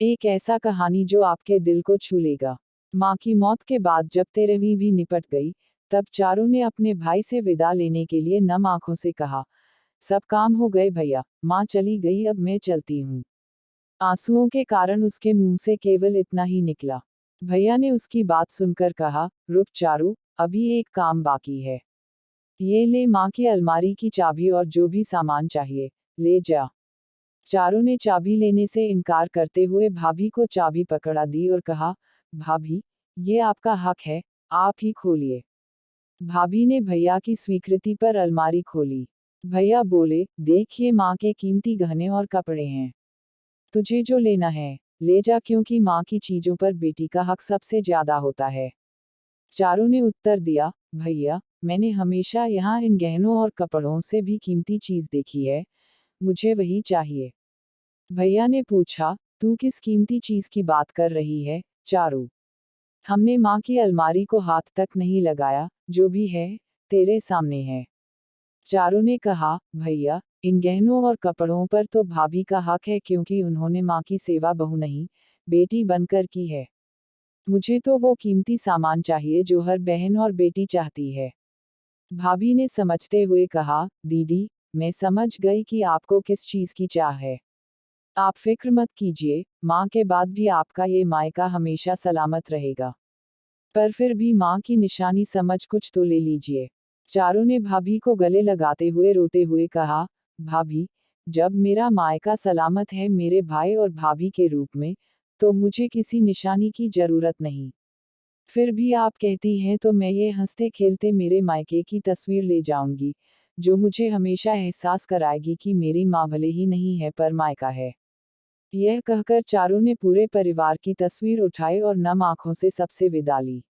एक ऐसा कहानी जो आपके दिल को छू लेगा। माँ की मौत के बाद जब 13वीं भी निपट गई, तब चारू ने अपने भाई से विदा लेने के लिए नम आंखों से कहा, सब काम हो गए भैया, माँ चली गई, अब मैं चलती हूँ। आंसुओं के कारण उसके मुंह से केवल इतना ही निकला। भैया ने उसकी बात सुनकर कहा, रुक चारू, अभी एक काम बाकी है। ये ले माँ की अलमारी की चाबी और जो भी सामान चाहिए, ले जा। चारू ने चाबी लेने से इनकार करते हुए भाभी को चाबी पकड़ा दी और कहा, भाभी, ये आपका हक है, आप ही खोलिए। भाभी ने भैया की स्वीकृति पर अलमारी खोली। भैया बोले, देख ये माँ के कीमती गहने और कपड़े हैं। तुझे जो लेना है, ले जा, क्योंकि माँ की चीजों पर बेटी का हक सबसे ज्यादा होता है। चारू ने उत्तर दिया, भैया, मैंने हमेशा यहाँ इन गहनों और कपड़ों से भी कीमती चीज देखी है, मुझे वही चाहिए। भैया ने पूछा, तू किस कीमती चीज की बात कर रही है, चारू? हमने माँ की अलमारी को हाथ तक नहीं लगाया, जो भी है, तेरे सामने है। चारू ने कहा, भैया, इन गहनों और कपड़ों पर तो भाभी का हक है, क्योंकि उन्होंने माँ की सेवा बहू नहीं, बेटी बनकर की है। मुझे तो वो कीमती सामान चाहिए जो हर बहन और बेटी चाहती है। भाभी ने समझते हुए कहा, दीदी, मैं समझ गई कि आपको किस चीज की चाह है। आप फिक्र मत कीजिए, माँ के बाद भी आपका ये मायका हमेशा सलामत रहेगा। पर फिर भी माँ की निशानी समझ कुछ तो ले लीजिए। चारू ने भाभी को गले लगाते हुए रोते हुए कहा, भाभी, जब मेरा मायका सलामत है मेरे भाई और भाभी के रूप में, तो मुझे किसी निशानी की जरूरत नहीं। फिर भी आप कहती हैं तो मैं ये हंसते खेलते मेरे मायके की तस्वीर ले जाऊंगी, जो मुझे हमेशा एहसास कराएगी कि मेरी माँ भले ही नहीं है पर मायका है। यह कहकर चारू ने पूरे परिवार की तस्वीर उठाई और नम आंखों से सबसे विदा ली।